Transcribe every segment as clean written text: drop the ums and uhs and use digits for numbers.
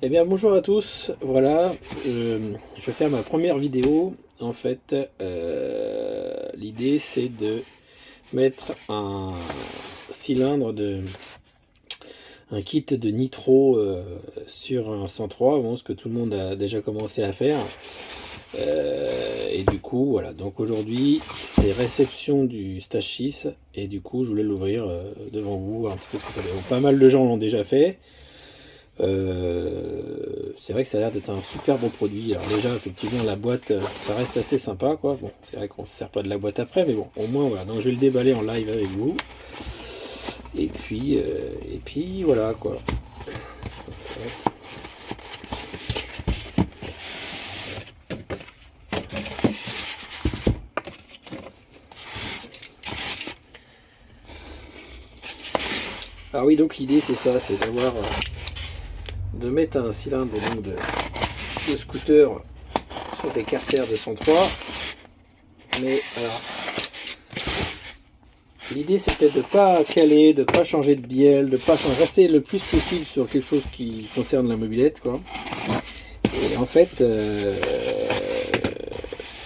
Eh bien bonjour à tous, voilà, je vais faire ma première vidéo. En fait, l'idée c'est de mettre un kit de nitro sur un 103, bon, ce que tout le monde a déjà commencé à faire. Et du coup, voilà, donc aujourd'hui c'est réception du stage 6 et du coup je voulais l'ouvrir devant vous, voir un petit peu ce que ça fait. Pas mal de gens l'ont déjà fait. C'est vrai que ça a l'air d'être un super bon produit. Alors déjà, effectivement, la boîte, ça reste assez sympa, quoi. Bon, c'est vrai qu'on ne se sert pas de la boîte après, mais bon, au moins, voilà. Donc je vais le déballer en live avec vous. Et puis voilà, quoi. Ah oui, donc l'idée, c'est ça, c'est d'avoir, de mettre un cylindre donc, de scooter sur des carters de 103. Mais alors, l'idée c'était de ne pas caler, de ne pas changer de bielle, de pas changer, rester le plus possible sur quelque chose qui concerne la mobilette, quoi. Et en fait,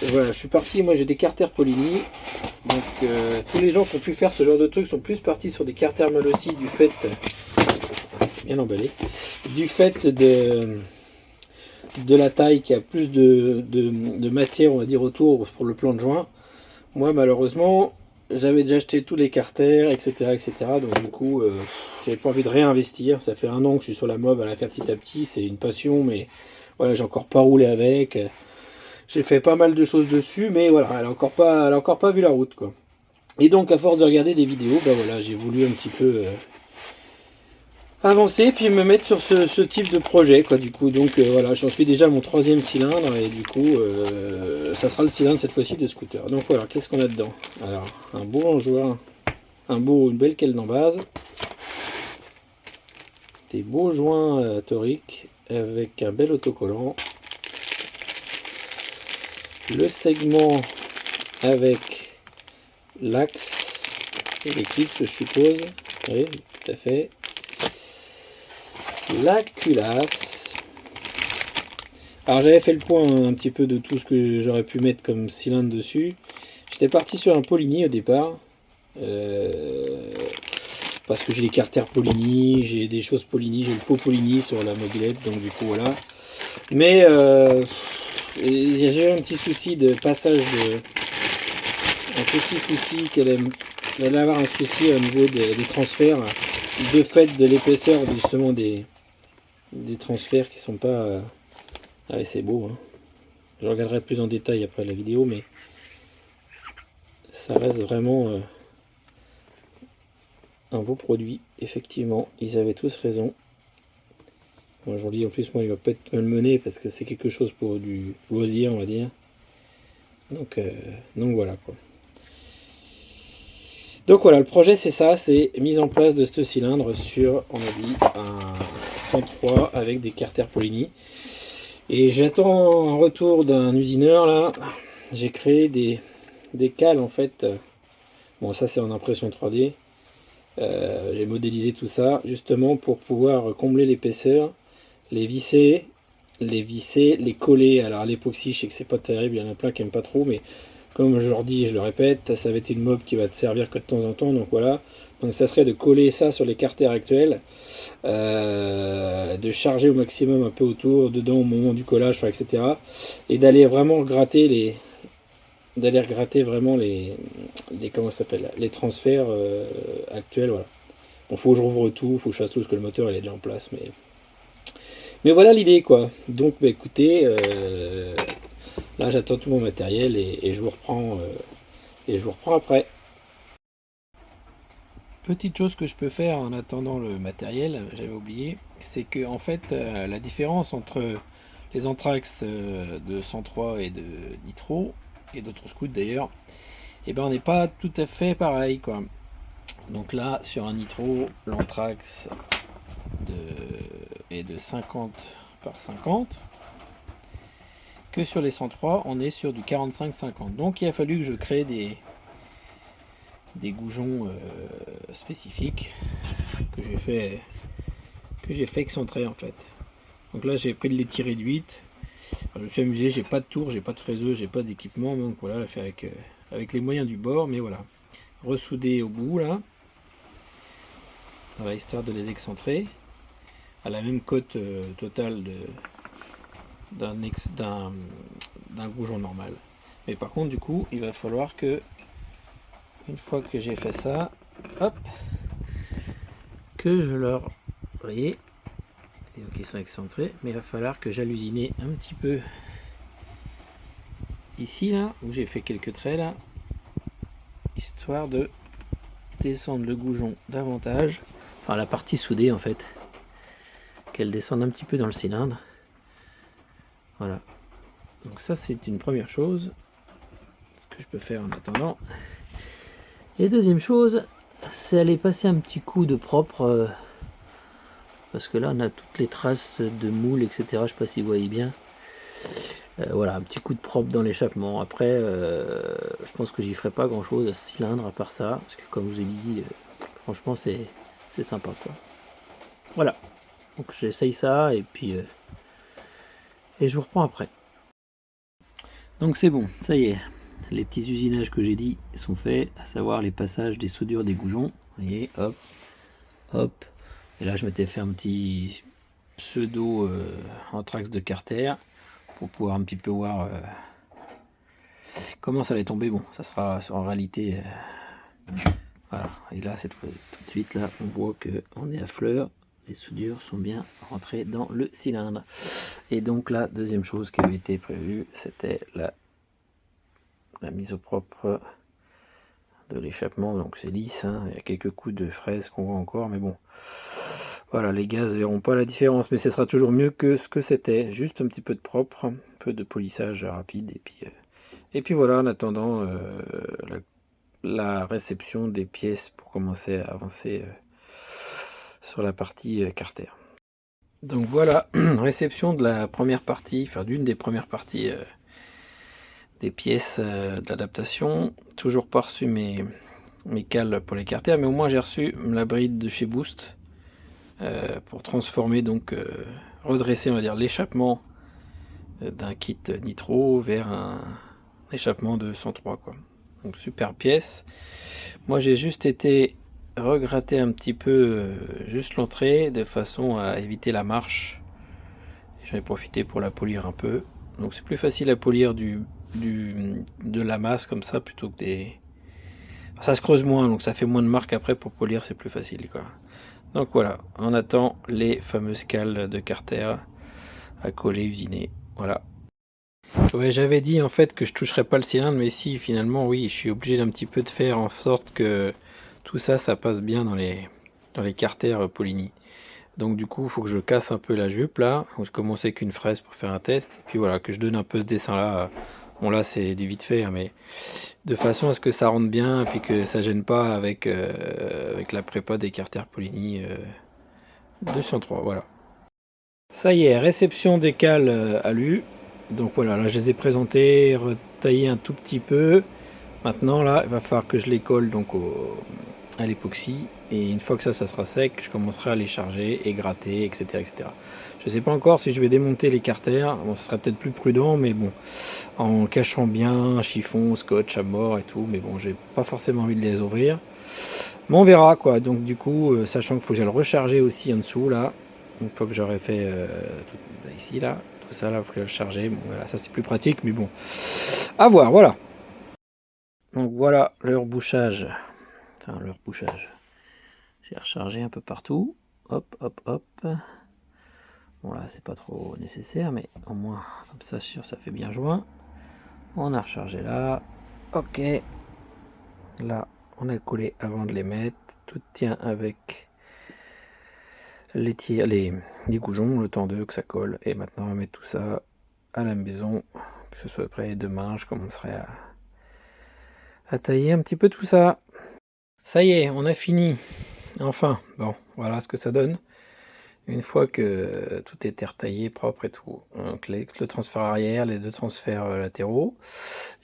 voilà, je suis parti, moi j'ai des carters Polini. Donc tous les gens qui ont pu faire ce genre de truc sont plus partis sur des carters Malossi du fait, bien emballé, du fait de la taille qui a plus de matière, on va dire, autour pour le plan de joint. Moi malheureusement, j'avais déjà acheté tous les carters, etc. etc. Donc du coup, j'avais pas envie de réinvestir. Ça fait un an que je suis sur la mob à la faire petit à petit. C'est une passion, mais voilà, j'ai encore pas roulé avec. J'ai fait pas mal de choses dessus, mais voilà, elle a encore pas vu la route, quoi. Et donc, à force de regarder des vidéos, bah voilà, j'ai voulu un petit peu avancer, puis me mettre sur ce type de projet, quoi. Du coup, donc voilà, j'en suis déjà à mon troisième cylindre, et du coup, ça sera le cylindre cette fois-ci de scooter. Donc voilà, qu'est-ce qu'on a dedans? Alors, un beau enjoint, une belle caile en base, des beaux joints toriques avec un bel autocollant, le segment avec l'axe et les clips, je suppose. Oui, tout à fait. La culasse. Alors j'avais fait le point un petit peu de tout ce que j'aurais pu mettre comme cylindre dessus. J'étais parti sur un Polini au départ. Parce que j'ai les carters Polini, j'ai des choses Polini, j'ai le pot Polini sur la mobilette, donc du coup voilà. Mais j'ai eu un petit souci de passage un petit souci qu'elle allait avoir un souci au niveau des transferts, de fait de l'épaisseur justement des transferts qui sont pas. Ah ouais, c'est beau, hein. Je regarderai plus en détail après la vidéo, mais ça reste vraiment un beau produit. Effectivement, ils avaient tous raison. Bon, aujourd'hui, en plus, moi, il va pas être malmené parce que c'est quelque chose pour du loisir, on va dire. Donc voilà, quoi. Donc voilà, le projet c'est ça, c'est mise en place de ce cylindre sur, on a dit, un 103 avec des carters Polini. Et j'attends un retour d'un usineur là. J'ai créé des cales en fait. Bon, ça c'est en impression 3D. J'ai modélisé tout ça justement pour pouvoir combler l'épaisseur, les visser, les coller. Alors à l'époxy, je sais que c'est pas terrible, il y en a plein qui aiment pas trop, mais comme je leur dis, je le répète, ça va être une mob qui va te servir que de temps en temps, donc voilà. Donc ça serait de coller ça sur les carters actuels, de charger au maximum un peu autour, dedans au moment du collage, enfin, etc. Et d'aller vraiment gratter vraiment comment ça s'appelle, les transferts actuels, voilà. Bon, faut que je rouvre tout, faut que je fasse tout parce que le moteur il est déjà en place, mais voilà l'idée, quoi. Donc bah, écoutez, là j'attends tout mon matériel et je vous reprends après. Petite chose que je peux faire en attendant le matériel, j'avais oublié, c'est que en fait la différence entre les Anthrax de 103 et de Nitro, et d'autres scouts d'ailleurs, et ben on n'est pas tout à fait pareil, quoi. Donc là sur un Nitro, l'Anthrax est de 50 par 50, que sur les 103 on est sur du 45-50. Donc il a fallu que je crée des goujons spécifiques que j'ai fait excentrer en fait. Donc là j'ai pris de l'éti réduite. Alors, je me suis amusé, j'ai pas de tour, j'ai pas de fraiseuse, j'ai pas d'équipement, donc voilà, je l'ai fait avec les moyens du bord, mais voilà. Ressouder au bout là, voilà, histoire de les excentrer à la même cote totale d'un goujon normal. Mais par contre du coup il va falloir que, une fois que j'ai fait ça, hop, que je leur, vous voyez, et donc ils sont excentrés, mais il va falloir que j'allusine un petit peu ici là où j'ai fait quelques traits là, histoire de descendre le goujon davantage, enfin la partie soudée en fait, qu'elle descende un petit peu dans le cylindre. Voilà, donc ça c'est une première chose, ce que je peux faire en attendant. Et deuxième chose, c'est aller passer un petit coup de propre, parce que là on a toutes les traces de moule, etc. Je sais pas si vous voyez bien. Voilà, un petit coup de propre dans l'échappement. Après, je pense que j'y ferai pas grand chose à ce cylindre à part ça, parce que comme je vous ai dit, franchement c'est sympa quoi. Voilà, donc j'essaye ça et puis et je vous reprends après. Donc c'est bon, ça y est, les petits usinages que j'ai dit sont faits, à savoir les passages des soudures des goujons. Vous voyez, hop, hop. Et là je m'étais fait un petit pseudo anthrax de Carter pour pouvoir un petit peu voir comment ça allait tomber. Bon, ça sera en réalité voilà. Et là cette fois tout de suite là on voit que on est à fleur, les soudures sont bien rentrées dans le cylindre. Et donc la deuxième chose qui avait été prévue, c'était la mise au propre de l'échappement. Donc c'est lisse, hein. Il y a quelques coups de fraise qu'on voit encore, mais bon, voilà, les gaz verront pas la différence, mais ce sera toujours mieux que ce que c'était. Juste un petit peu de propre, un peu de polissage rapide, et puis voilà, en attendant la réception des pièces pour commencer à avancer sur la partie Carter. Donc voilà, réception de la première partie, enfin d'une des premières parties des pièces de l'adaptation. Toujours pas reçu mes cales pour les Carter, mais au moins j'ai reçu la bride de chez Boost pour transformer, donc redresser on va dire l'échappement d'un kit nitro vers un échappement de 103 quoi. Donc super pièce. Moi j'ai juste été regratter un petit peu juste l'entrée de façon à éviter la marche. J'en ai profité pour la polir un peu. Donc c'est plus facile à polir de la masse comme ça plutôt que des... Enfin, ça se creuse moins, donc ça fait moins de marques après pour polir, c'est plus facile quoi. Donc voilà, on attend les fameuses cales de Carter à coller, usiner. Voilà. Ouais, j'avais dit en fait que je toucherais pas le cylindre, mais si finalement oui, je suis obligé d'un petit peu de faire en sorte que tout ça, ça passe bien dans les Carter Polini. Donc du coup, il faut que je casse un peu la jupe là. Donc, je commençais avec une fraise pour faire un test. Et puis voilà, que je donne un peu ce dessin là. Bon là c'est du vite fait, hein, mais de façon à ce que ça rentre bien et puis que ça gêne pas avec la prépa des Carter Polini 203. Voilà. Ça y est, réception des cales alu. Donc voilà, là je les ai présentés, retaillés un tout petit peu. Maintenant là, il va falloir que je les colle donc à l'époxy. Et une fois que ça sera sec, je commencerai à les charger et gratter, etc. etc. Je ne sais pas encore si je vais démonter les carters. Bon, ce sera peut-être plus prudent, mais bon, en cachant bien, chiffon, scotch à mort et tout. Mais bon, j'ai pas forcément envie de les ouvrir. Mais on verra quoi. Donc du coup, sachant qu'il faut que j'aille le recharger aussi en dessous là. Une fois que j'aurai fait ici là, tout ça là, il faut que je le charger. Bon voilà, ça c'est plus pratique, mais bon. À voir, voilà. Donc voilà leur bouchage. Enfin leur bouchage. J'ai rechargé un peu partout. Hop, hop, hop. Bon là c'est pas trop nécessaire, mais au moins comme ça sûr ça fait bien joint. On a rechargé là. Ok. Là on a collé avant de les mettre. Tout tient avec les goujons, le temps d'eux que ça colle. Et maintenant on va mettre tout ça à la maison, que ce soit prêt demain. Je commencerai à tailler un petit peu tout ça. Ça y est, on a fini. Enfin, bon, voilà ce que ça donne. Une fois que tout était retaillé, propre et tout, donc le transfert arrière, les deux transferts latéraux.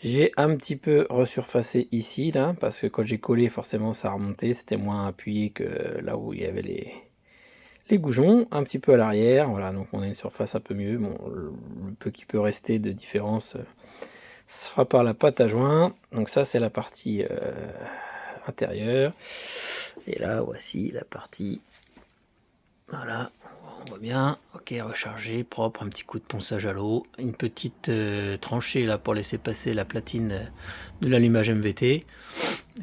J'ai un petit peu resurfacé ici, là, parce que quand j'ai collé, forcément ça remontait, c'était moins appuyé que là où il y avait les goujons, un petit peu à l'arrière, voilà, donc on a une surface un peu mieux. Bon, le peu qui peut rester de différence se fera par la pâte à joint. Donc ça, c'est la partie intérieure. Et là, voici la partie, voilà, on voit bien, ok, rechargé, propre, un petit coup de ponçage à l'eau, une petite tranchée là pour laisser passer la platine de l'allumage MVT.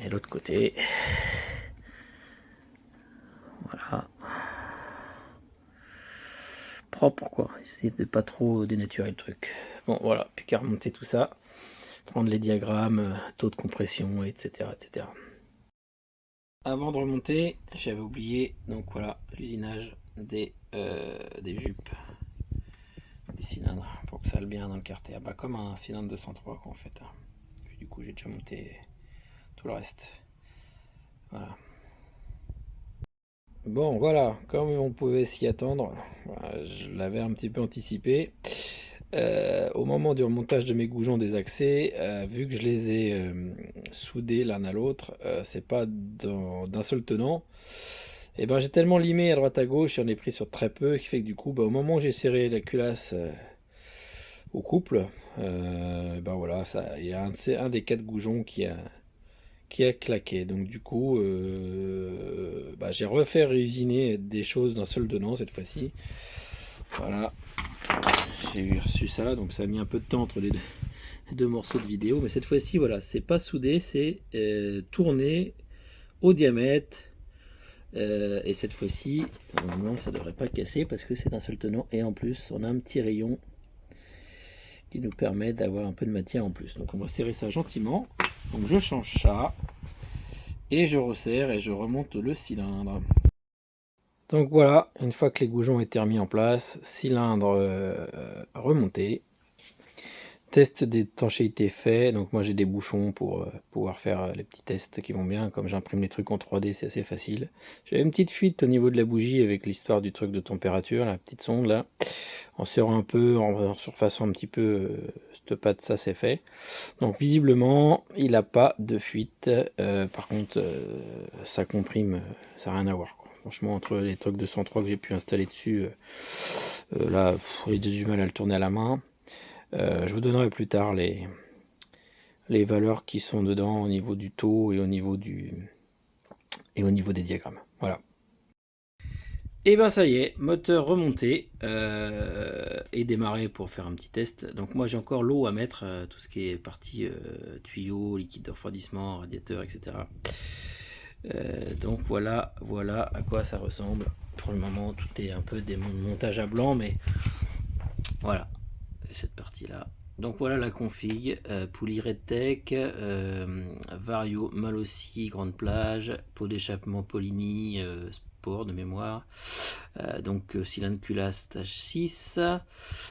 Et l'autre côté, voilà, propre quoi, essayer de pas trop dénaturer le truc. Bon voilà, plus qu'à remonter tout ça, prendre les diagrammes, taux de compression, etc. etc. Avant de remonter, j'avais oublié, donc voilà, l'usinage des jupes du cylindre pour que ça aille bien dans le carter. Bah, comme un cylindre 203 quoi, en fait. Puis, du coup, j'ai déjà monté tout le reste. Voilà. Bon, voilà, comme on pouvait s'y attendre, je l'avais un petit peu anticipé. Au moment du remontage de mes goujons des accès, vu que je les ai soudés l'un à l'autre, c'est pas d'un seul tenant. Et ben j'ai tellement limé à droite à gauche, et j'en ai pris sur très peu, qui fait que du coup, bah, au moment où j'ai serré la culasse au couple, ben voilà, il y a un des quatre goujons qui a claqué. Donc du coup, bah, j'ai refait réusiner des choses d'un seul tenant cette fois-ci. Voilà, j'ai reçu ça, donc ça a mis un peu de temps entre les deux morceaux de vidéo, mais cette fois-ci, voilà, c'est pas soudé, c'est tourné au diamètre. Et cette fois-ci, normalement, ça devrait pas casser parce que c'est un seul tenant. Et en plus, on a un petit rayon qui nous permet d'avoir un peu de matière en plus. Donc on va serrer ça gentiment. Donc je change ça. Et je resserre et je remonte le cylindre. Donc voilà, une fois que les goujons étaient remis en place, cylindre remonté. Test d'étanchéité fait, donc moi j'ai des bouchons pour pouvoir faire les petits tests qui vont bien, comme j'imprime les trucs en 3D c'est assez facile. J'avais une petite fuite au niveau de la bougie avec l'histoire du truc de température, la petite sonde là. En serrant un peu, en surfaçant un petit peu cette pâte, ça c'est fait. Donc visiblement il n'a pas de fuite, par contre ça comprime, ça n'a rien à voir quoi. Franchement entre les trucs de 103 que j'ai pu installer dessus, là j'ai du mal à le tourner à la main. Je vous donnerai plus tard les valeurs qui sont dedans au niveau du taux et au niveau des diagrammes. Voilà. Et ben ça y est, moteur remonté et démarré pour faire un petit test. Donc moi j'ai encore l'eau à mettre, tout ce qui est partie tuyau, liquide de refroidissement, radiateur, etc. Donc voilà à quoi ça ressemble. Pour le moment tout est un peu des montages à blanc, mais voilà, cette partie là. Donc voilà la config, poulie Redtech, Vario Malossi grande plage, pot d'échappement Polini sport de mémoire, donc cylindre culasse stage 6,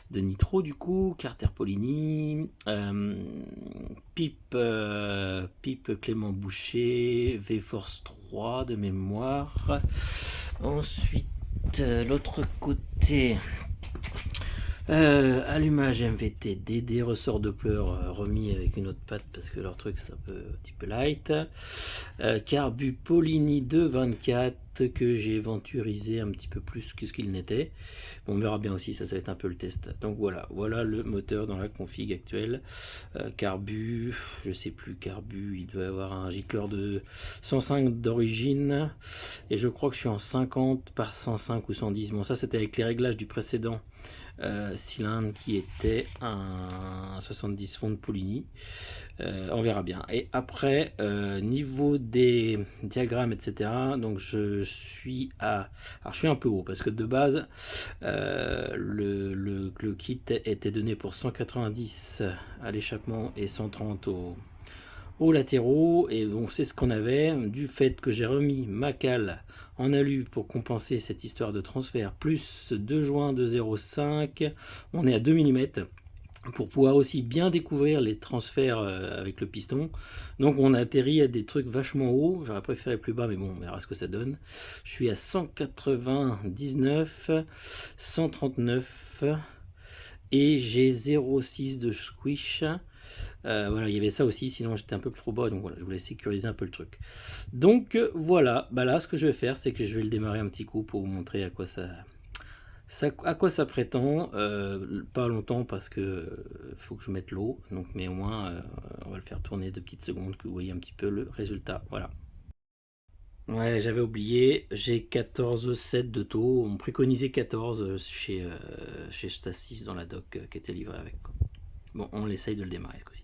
de nitro du coup, Carter Polini, pipe Clément Boucher, V-Force 3 de mémoire. Ensuite l'autre côté, allumage MVT DD, ressort de pleurs remis avec une autre patte parce que leur truc c'est un petit peu light. Carbu Polini 224 que j'ai venturisé un petit peu plus que ce qu'il n'était. Bon, on verra bien aussi, ça va être un peu le test. Donc voilà le moteur dans la config actuelle. Carbu, je sais plus, carbu, il doit avoir un gicleur de 105 d'origine et je crois que je suis en 50 par 105 ou 110. Bon, ça c'était avec les réglages du précédent cylindre qui était un 70 fond de Polini. On verra bien. Et après, niveau des diagrammes, etc. Donc je suis à... Alors je suis un peu haut parce que de base, le kit était donné pour 190 à l'échappement et 130 aux latéraux, et bon, c'est ce qu'on avait. Du fait que j'ai remis ma cale en alu pour compenser cette histoire de transfert, plus 2 joints de 0,5, on est à 2 mm pour pouvoir aussi bien découvrir les transferts avec le piston. Donc on a atterri à des trucs vachement hauts, j'aurais préféré plus bas mais bon, on verra ce que ça donne. Je suis à 199, 139 et j'ai 0,6 de squish. Voilà, il y avait ça aussi, sinon j'étais un peu trop bas, donc voilà, je voulais sécuriser un peu le truc. Donc voilà, bah là ce que je vais faire, c'est que je vais le démarrer un petit coup pour vous montrer à quoi à quoi ça prétend. Pas longtemps parce que faut que je mette l'eau, donc mais au moins on va le faire tourner 2 petites secondes, que vous voyez un petit peu le résultat. Voilà. Ouais, j'avais oublié, j'ai 14 sets de taux. On préconisait 14 chez Stasis dans la doc qui était livrée avec, quoi. Bon, on essaye de le démarrer ce coup-ci.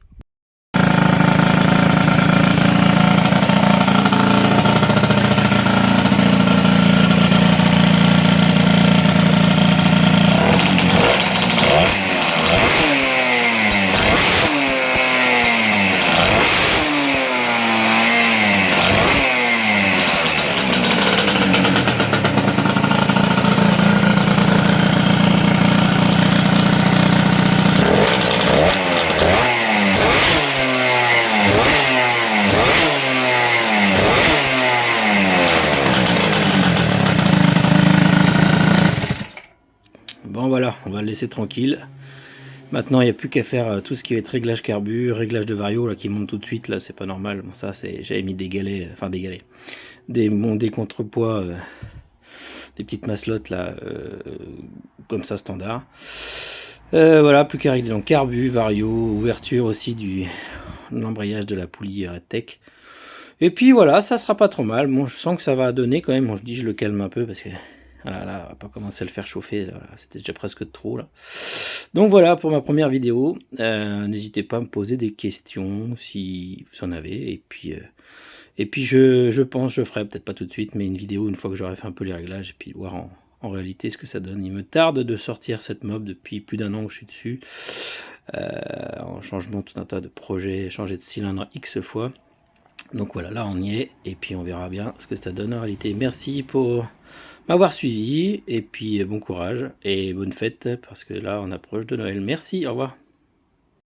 Bon voilà, on va le laisser tranquille. Maintenant, il n'y a plus qu'à faire tout ce qui va être réglage carbu, réglage de vario là, qui monte tout de suite. Là, c'est pas normal. Bon, ça, j'avais mis des galets, enfin des galets, des contrepoids, des petites maslottes là, comme ça standard. Voilà, plus qu'à régler donc carbu, vario, ouverture aussi de l'embrayage de la poulie Redtech. Et puis voilà, ça sera pas trop mal. Bon, je sens que ça va donner quand même. Bon, je dis, je le calme un peu parce que voilà, là, on va pas commencer à le faire chauffer. Voilà, c'était déjà presque trop là. Donc voilà pour ma première vidéo. N'hésitez pas à me poser des questions si vous en avez. Et puis je pense, je ferai peut-être pas tout de suite, mais une vidéo une fois que j'aurai fait un peu les réglages et puis voir en réalité ce que ça donne. Il me tarde de sortir cette mob depuis plus d'1 an que je suis dessus. En changement tout un tas de projets, changer de cylindre X fois. Donc voilà, là on y est, et puis on verra bien ce que ça donne en réalité. Merci pour m'avoir suivi, et puis bon courage, et bonne fête, parce que là on approche de Noël. Merci, au revoir.